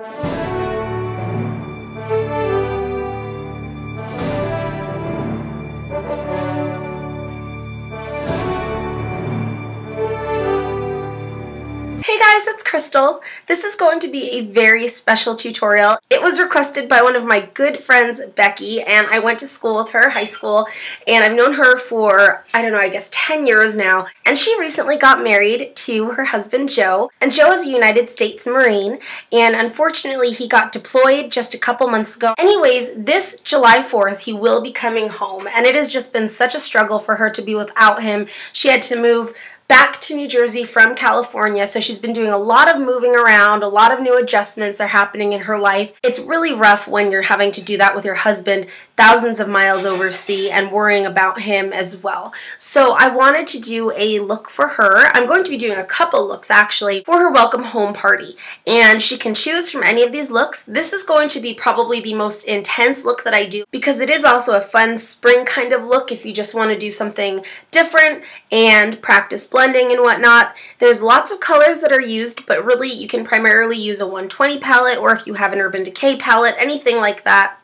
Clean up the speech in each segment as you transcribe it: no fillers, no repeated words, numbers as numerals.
Hey guys, it's Crystal. This is going to be a very special tutorial. It was requested by one of my good friends, Becky, and I went to school with her, high school, and I've known her for, I don't know, I guess 10 years now. And she recently got married to her husband, Joe. And Joe is a United States Marine, and unfortunately he got deployed just a couple months ago. Anyways, this July 4th, he will be coming home, and it has just been such a struggle for her to be without him. She had to move back to New Jersey from California, so she's been doing a lot of moving around, a lot of new adjustments are happening in her life. It's really rough when you're having to do that with your husband thousands of miles overseas and worrying about him as well. So I wanted to do a look for her. I'm going to be doing a couple looks actually for her welcome home party, and she can choose from any of these looks. This is going to be probably the most intense look that I do because it is also a fun spring kind of look if you just want to do something different and practice blending and whatnot. There's lots of colors that are used, but really you can primarily use a 120 palette, or if you have an Urban Decay palette, anything like that.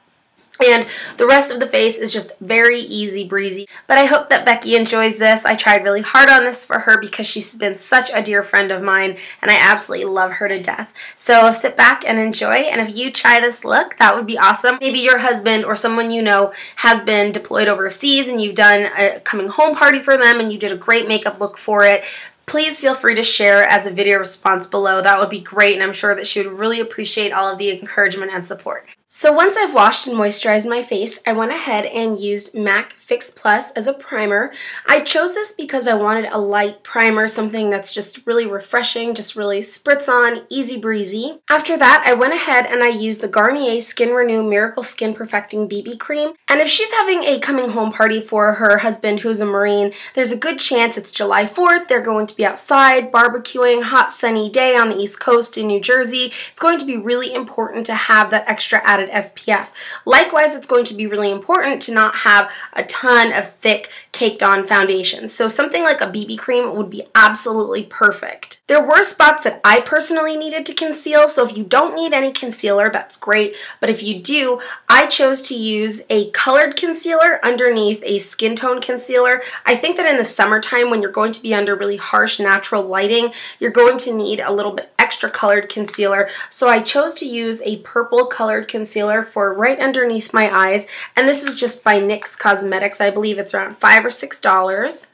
And the rest of the face is just very easy breezy. But I hope that Becky enjoys this. I tried really hard on this for her because she's been such a dear friend of mine, and I absolutely love her to death. So sit back and enjoy, and if you try this look, that would be awesome. Maybe your husband or someone you know has been deployed overseas and you've done a coming home party for them and you did a great makeup look for it. Please feel free to share as a video response below. That would be great, and I'm sure that she would really appreciate all of the encouragement and support. So once I've washed and moisturized my face, I went ahead and used MAC Fix Plus as a primer. I chose this because I wanted a light primer, something that's just really refreshing, just really spritz on, easy breezy. After that, I went ahead and I used the Garnier Skin Renew Miracle Skin Perfecting BB Cream. And if she's having a coming home party for her husband who's a Marine, there's a good chance it's July 4th. They're going to be outside barbecuing, hot sunny day on the East Coast in New Jersey. It's going to be really important to have that extra added SPF. Likewise, it's going to be really important to not have a ton of thick caked on foundation. So something like a BB cream would be absolutely perfect. There were spots that I personally needed to conceal, so if you don't need any concealer, that's great. But if you do, I chose to use a colored concealer underneath a skin tone concealer. I think that in the summertime when you're going to be under really harsh natural lighting, you're going to need a little bit extra colored concealer. So I chose to use a purple colored concealer for right underneath my eyes, and this is just by NYX Cosmetics. I believe it's around $5 or $6.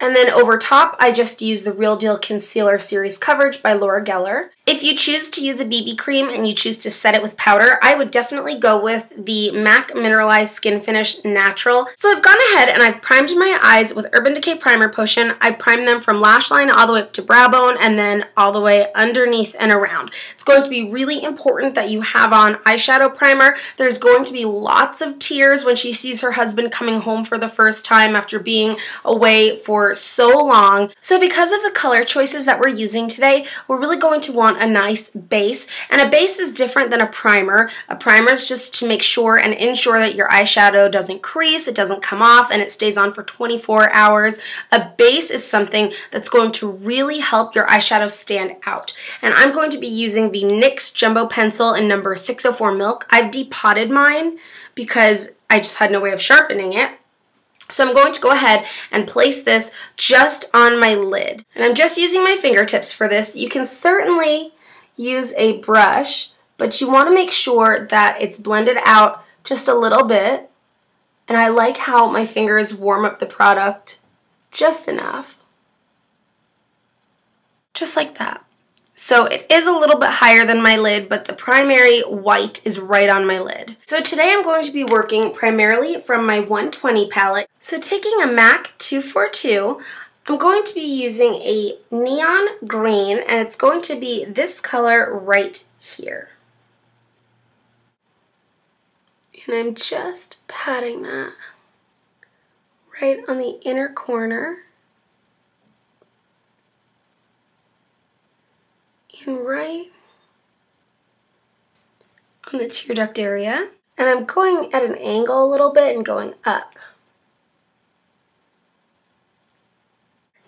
And then over top, I just use the Real Deal Concealer Series Coverage by Laura Geller. If you choose to use a BB cream and you choose to set it with powder, I would definitely go with the MAC Mineralized Skin Finish Natural. So I've gone ahead and I've primed my eyes with Urban Decay Primer Potion. I primed them from lash line all the way up to brow bone and then all the way underneath and around. It's going to be really important that you have on eyeshadow primer. There's going to be lots of tears when she sees her husband coming home for the first time after being away for so long. So because of the color choices that we're using today, we're really going to want a nice base, and a base is different than a primer. A primer is just to make sure and ensure that your eyeshadow doesn't crease, it doesn't come off, and it stays on for 24 hours. A base is something that's going to really help your eyeshadow stand out, and I'm going to be using the NYX Jumbo Pencil in number 604 Milk. I've depotted mine because I just had no way of sharpening it. So I'm going to go ahead and place this just on my lid. And I'm just using my fingertips for this. You can certainly use a brush, but you want to make sure that it's blended out just a little bit. And I like how my fingers warm up the product just enough. Just like that. So it is a little bit higher than my lid, but the primary white is right on my lid. So today I'm going to be working primarily from my 120 palette. So taking a MAC 242, I'm going to be using a neon green, and it's going to be this color right here. And I'm just patting that right on the inner corner. And right on the tear duct area. And I'm going at an angle a little bit and going up.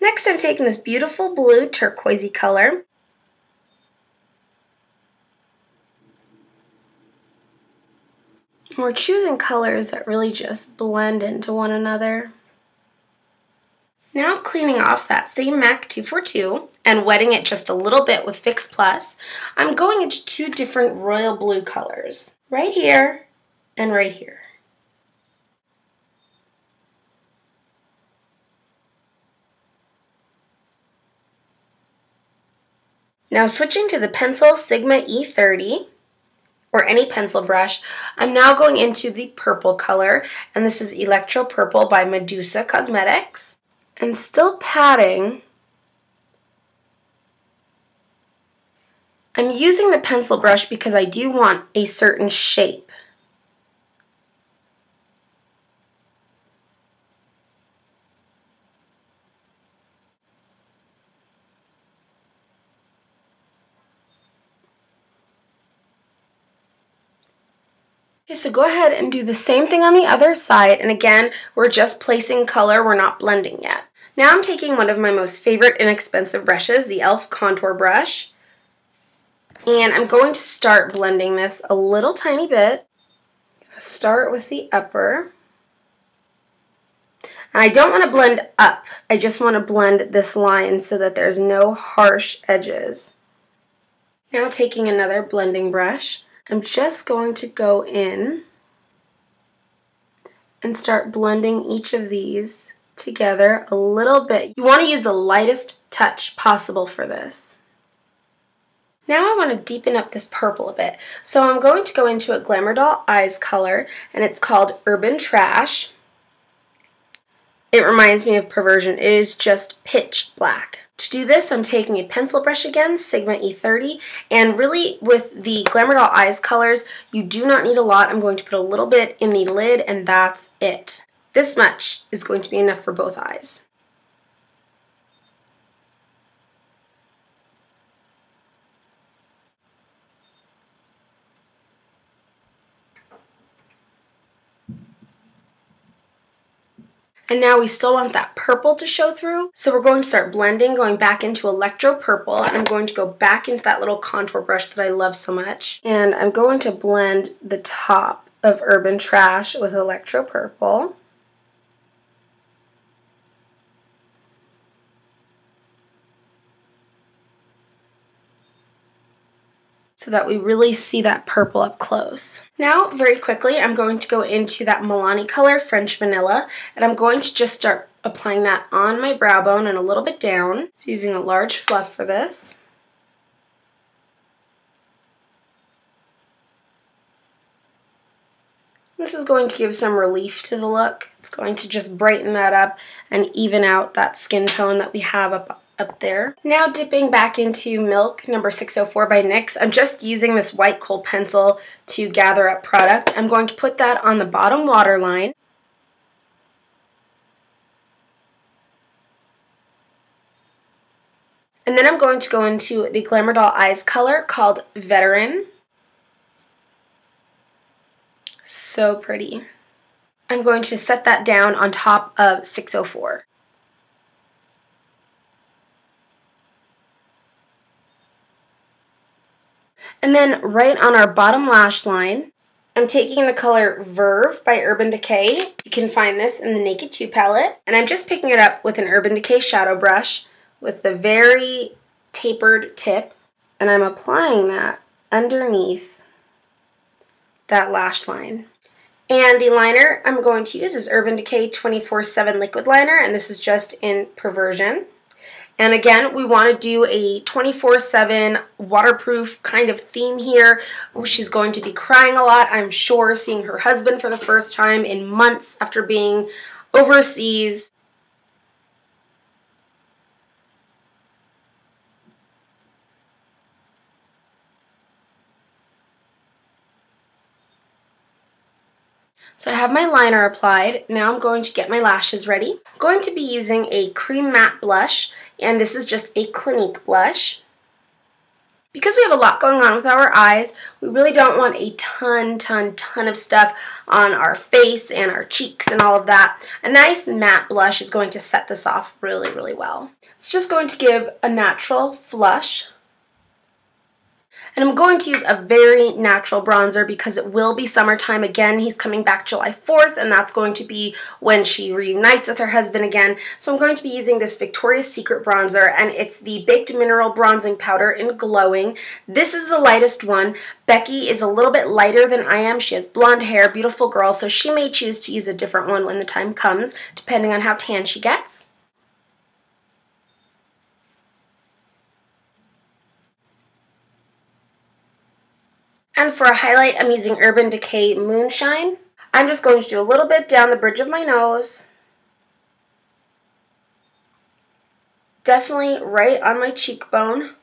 Next, I'm taking this beautiful blue turquoisey color. We're choosing colors that really just blend into one another. Now cleaning off that same MAC 242 and wetting it just a little bit with Fix Plus, I'm going into two different royal blue colors, right here and right here. Now switching to the pencil Sigma E30, or any pencil brush, I'm now going into the purple color, and this is Electro Purple by Medusa Cosmetics. And still patting, I'm using the pencil brush because I do want a certain shape. Okay, so go ahead and do the same thing on the other side, and again, we're just placing color, we're not blending yet. Now I'm taking one of my most favorite inexpensive brushes, the e.l.f. contour brush, and I'm going to start blending this a little tiny bit. Start with the upper. And I don't want to blend up, I just want to blend this line so that there's no harsh edges. Now taking another blending brush, I'm just going to go in and start blending each of these together a little bit. You want to use the lightest touch possible for this. Now I want to deepen up this purple a bit. So I'm going to go into a Glamour Doll Eyes color, and it's called Urban Trash. It reminds me of Perversion. It is just pitch black. To do this, I'm taking a pencil brush again, Sigma E30, and really with the Glamour Doll Eyes colors, you do not need a lot. I'm going to put a little bit in the lid, and that's it. This much is going to be enough for both eyes. And now we still want that purple to show through, so we're going to start blending, going back into Electro Purple, and I'm going to go back into that little contour brush that I love so much. And I'm going to blend the top of Urban Trash with Electro Purple. So that we really see that purple up close. Now, very quickly, I'm going to go into that Milani color, French Vanilla, and I'm going to just start applying that on my brow bone and a little bit down. So using a large fluff for this. This is going to give some relief to the look. It's going to just brighten that up and even out that skin tone that we have up there. Now dipping back into Milk number 604 by NYX, I'm just using this white kohl pencil to gather up product. I'm going to put that on the bottom waterline. And then I'm going to go into the Glamour Doll Eyes color called Veteran. So pretty. I'm going to set that down on top of 604. And then right on our bottom lash line, I'm taking the color Verve by Urban Decay. You can find this in the Naked 2 palette. And I'm just picking it up with an Urban Decay shadow brush with the very tapered tip. And I'm applying that underneath that lash line. And the liner I'm going to use is Urban Decay 24/7 Liquid Liner, and this is just in Perversion. And again, we want to do a 24/7 waterproof kind of theme here. She's going to be crying a lot, I'm sure, seeing her husband for the first time in months after being overseas. So I have my liner applied. Now I'm going to get my lashes ready. I'm going to be using a cream matte blush, and this is just a Clinique blush. Because we have a lot going on with our eyes, we really don't want a ton of stuff on our face and our cheeks and all of that. A nice matte blush is going to set this off really well. It's just going to give a natural flush. And I'm going to use a very natural bronzer because it will be summertime again. He's coming back July 4th, and that's going to be when she reunites with her husband again. So I'm going to be using this Victoria's Secret bronzer, and it's the Baked Mineral Bronzing Powder in Glowing. This is the lightest one. Becky is a little bit lighter than I am. She has blonde hair, beautiful girl, so she may choose to use a different one when the time comes, depending on how tan she gets. And for a highlight, I'm using Urban Decay Moonshine. I'm just going to do a little bit down the bridge of my nose. Definitely right on my cheekbone.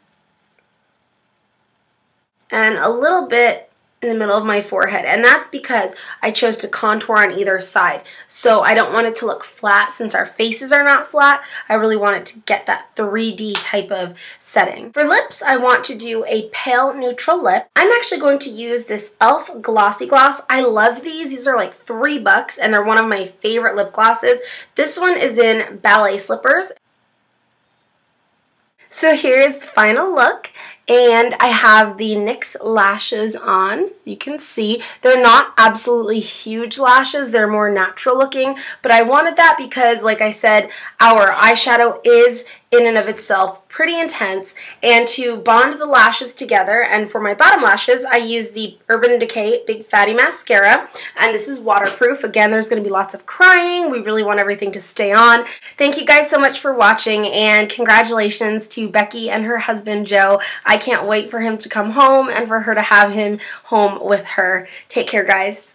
And a little bit in the middle of my forehead, and that's because I chose to contour on either side. So I don't want it to look flat since our faces are not flat. I really want it to get that 3D type of setting. For lips, I want to do a pale neutral lip. I'm actually going to use this e.l.f. Glossy Gloss. I love these. These are like $3 and they're one of my favorite lip glosses. This one is in Ballet Slippers. So here's the final look, and I have the NYX lashes on. As you can see, they're not absolutely huge lashes, they're more natural looking, but I wanted that because, like I said, our eyeshadow is in and of itself pretty intense, and to bond the lashes together, and for my bottom lashes, I use the Urban Decay Big Fatty Mascara, and this is waterproof. Again, there's going to be lots of crying. We really want everything to stay on. Thank you guys so much for watching, and congratulations to Becky and her husband, Joe. I can't wait for him to come home and for her to have him home with her. Take care, guys.